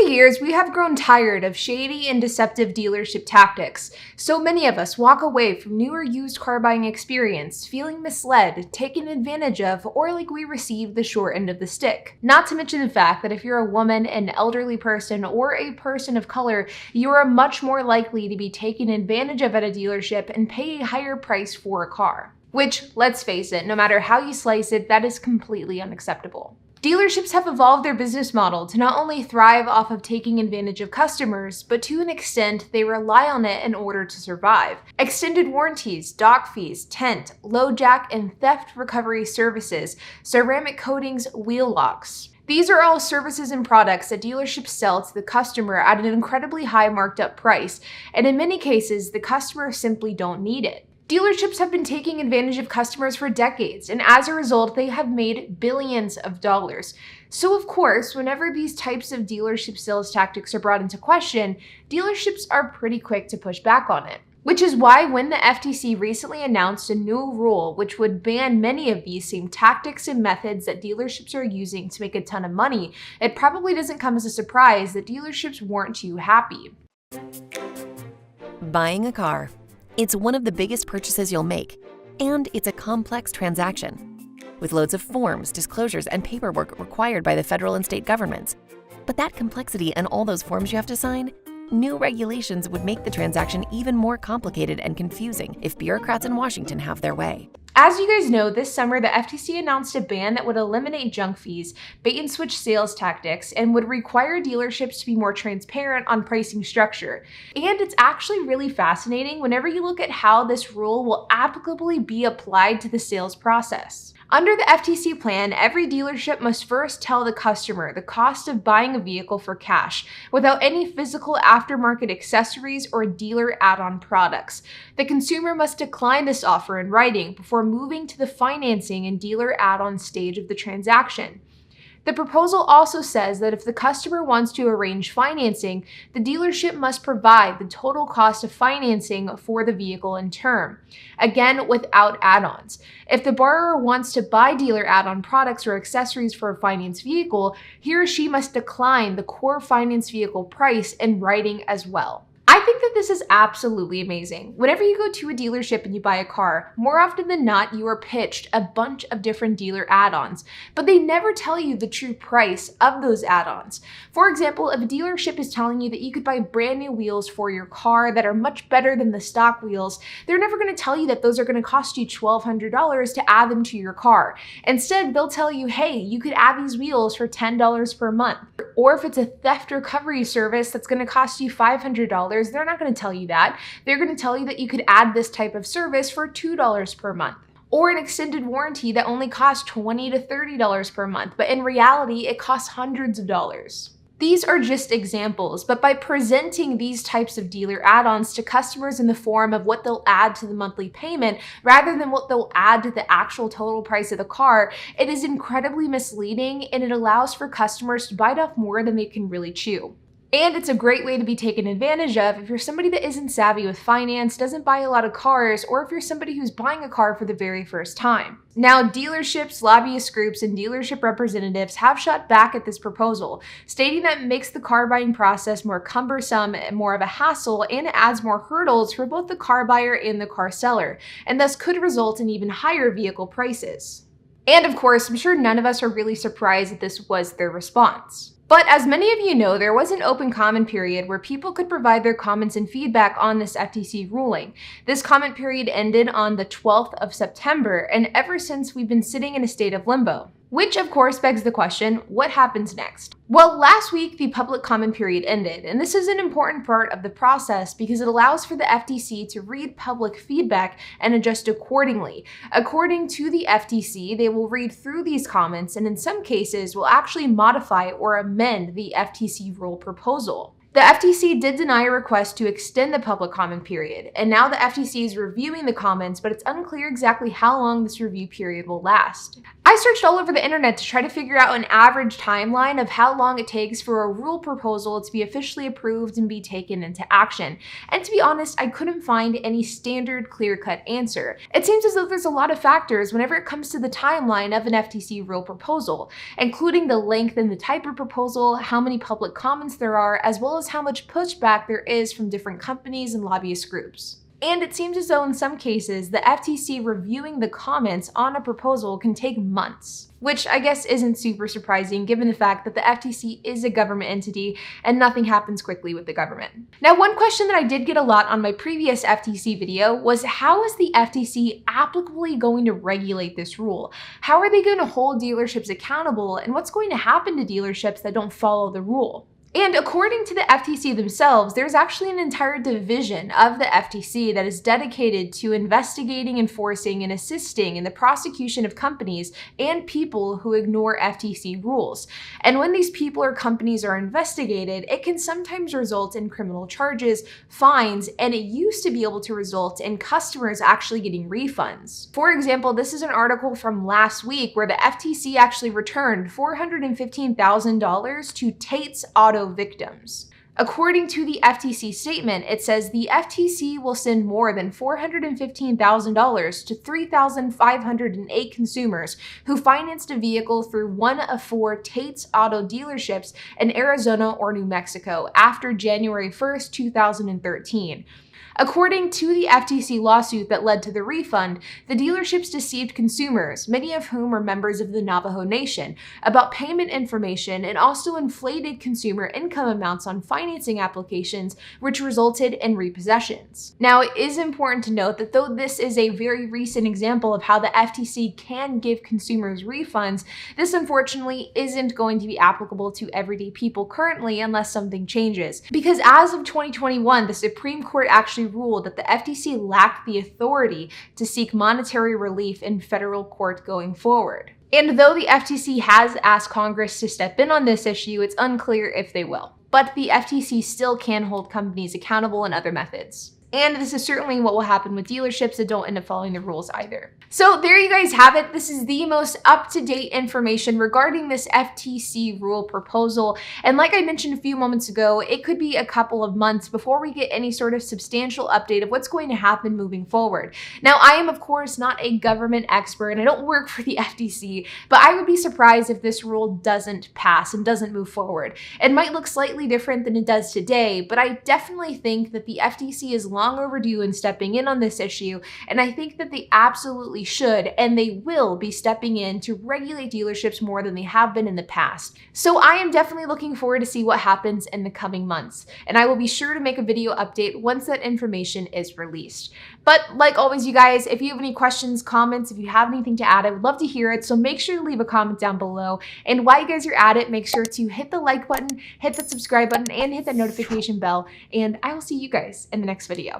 the years, we have grown tired of shady and deceptive dealership tactics. So many of us walk away from newer used car buying experience feeling misled, taken advantage of, or like we received the short end of the stick. Not to mention the fact that if you're a woman, an elderly person, or a person of color, you are much more likely to be taken advantage of at a dealership and pay a higher price for a car. Which, let's face it, no matter how you slice it, that is completely unacceptable. Dealerships have evolved their business model to not only thrive off of taking advantage of customers, but to an extent, they rely on it in order to survive. Extended warranties, dock fees, tent, low jack and theft recovery services, ceramic coatings, wheel locks. These are all services and products that dealerships sell to the customer at an incredibly high marked up price, and in many cases, the customer simply don't need it. Dealerships have been taking advantage of customers for decades, and as a result, they have made billions of dollars. So of course, whenever these types of dealership sales tactics are brought into question, dealerships are pretty quick to push back on it. Which is why when the FTC recently announced a new rule which would ban many of these same tactics and methods that dealerships are using to make a ton of money, it probably doesn't come as a surprise that dealerships weren't too happy. Buying a car. It's one of the biggest purchases you'll make, and it's a complex transaction, with loads of forms, disclosures, and paperwork required by the federal and state governments. But that complexity and all those forms you have to sign, new regulations would make the transaction even more complicated and confusing if bureaucrats in Washington have their way. As you guys know, this summer the FTC announced a ban that would eliminate junk fees, bait and switch sales tactics, and would require dealerships to be more transparent on pricing structure. And it's actually really fascinating whenever you look at how this rule will applicably be applied to the sales process. Under the FTC plan, every dealership must first tell the customer the cost of buying a vehicle for cash, without any physical aftermarket accessories or dealer add-on products. The consumer must decline this offer in writing before moving to the financing and dealer add-on stage of the transaction. The proposal also says that if the customer wants to arrange financing, the dealership must provide the total cost of financing for the vehicle in term, again without add-ons. If the borrower wants to buy dealer add-on products or accessories for a finance vehicle, he or she must decline the core finance vehicle price in writing as well. I think that this is absolutely amazing. Whenever you go to a dealership and you buy a car, more often than not, you are pitched a bunch of different dealer add-ons, but they never tell you the true price of those add-ons. For example, if a dealership is telling you that you could buy brand new wheels for your car that are much better than the stock wheels, they're never going to tell you that those are going to cost you $1,200 to add them to your car. Instead, they'll tell you, hey, you could add these wheels for $10 per month. Or if it's a theft recovery service that's going to cost you $500, they're not going to tell you that. They're going to tell you that you could add this type of service for $2 per month. Or an extended warranty that only costs $20 to $30 per month, but in reality, it costs hundreds of dollars. These are just examples, but by presenting these types of dealer add-ons to customers in the form of what they'll add to the monthly payment rather than what they'll add to the actual total price of the car, it is incredibly misleading and it allows for customers to bite off more than they can really chew. And it's a great way to be taken advantage of if you're somebody that isn't savvy with finance, doesn't buy a lot of cars, or if you're somebody who's buying a car for the very first time. Now, dealerships, lobbyist groups, and dealership representatives have shot back at this proposal, stating that it makes the car buying process more cumbersome and more of a hassle, and it adds more hurdles for both the car buyer and the car seller, and thus could result in even higher vehicle prices. And of course, I'm sure none of us are really surprised that this was their response. But as many of you know, there was an open comment period where people could provide their comments and feedback on this FTC ruling. This comment period ended on the 12th of September, and ever since we've been sitting in a state of limbo. Which of course begs the question, what happens next? Well, last week the public comment period ended, and this is an important part of the process because it allows for the FTC to read public feedback and adjust accordingly. According to the FTC, they will read through these comments and in some cases will actually modify or amend the FTC rule proposal. The FTC did deny a request to extend the public comment period, and now the FTC is reviewing the comments, but it's unclear exactly how long this review period will last. I searched all over the internet to try to figure out an average timeline of how long it takes for a rule proposal to be officially approved and be taken into action, and to be honest, I couldn't find any standard clear-cut answer. It seems as though there's a lot of factors whenever it comes to the timeline of an FTC rule proposal, including the length and the type of proposal, how many public comments there are, as well as how much pushback there is from different companies and lobbyist groups. And it seems as though in some cases, the FTC reviewing the comments on a proposal can take months, which I guess isn't super surprising given the fact that the FTC is a government entity and nothing happens quickly with the government. Now, one question that I did get a lot on my previous FTC video was, how is the FTC applicably going to regulate this rule? How are they going to hold dealerships accountable, and what's going to happen to dealerships that don't follow the rule? And according to the FTC themselves, there's actually an entire division of the FTC that is dedicated to investigating, enforcing, and assisting in the prosecution of companies and people who ignore FTC rules. And when these people or companies are investigated, it can sometimes result in criminal charges, fines, and it used to be able to result in customers actually getting refunds. For example, this is an article from last week where the FTC actually returned $415,000 to Tate's Auto victims. According to the FTC statement, it says the FTC will send more than $415,000 to 3,508 consumers who financed a vehicle through one of 4 Tate's Auto dealerships in Arizona or New Mexico after January 1st, 2013. According to the FTC lawsuit that led to the refund, the dealerships deceived consumers, many of whom are members of the Navajo Nation, about payment information and also inflated consumer income amounts on financing applications, which resulted in repossessions. Now, it is important to note that though this is a very recent example of how the FTC can give consumers refunds, this unfortunately isn't going to be applicable to everyday people currently unless something changes. Because as of 2021, the Supreme Court actually ruled that the FTC lacked the authority to seek monetary relief in federal court going forward. And though the FTC has asked Congress to step in on this issue, it's unclear if they will. But the FTC still can hold companies accountable in other methods. And this is certainly what will happen with dealerships that don't end up following the rules either. So there you guys have it. This is the most up-to-date information regarding this FTC rule proposal. And like I mentioned a few moments ago, it could be a couple of months before we get any sort of substantial update of what's going to happen moving forward. Now, I am, of course, not a government expert and I don't work for the FTC, but I would be surprised if this rule doesn't pass and doesn't move forward. It might look slightly different than it does today, but I definitely think that the FTC is long overdue in stepping in on this issue, and I think that they absolutely should, and they will be stepping in to regulate dealerships more than they have been in the past. So I am definitely looking forward to see what happens in the coming months, and I will be sure to make a video update once that information is released. But like always, you guys, if you have any questions, comments, if you have anything to add, I would love to hear it, so make sure to leave a comment down below. And while you guys are at it, make sure to hit the like button, hit that subscribe button, and hit that notification bell, and I will see you guys in the next video.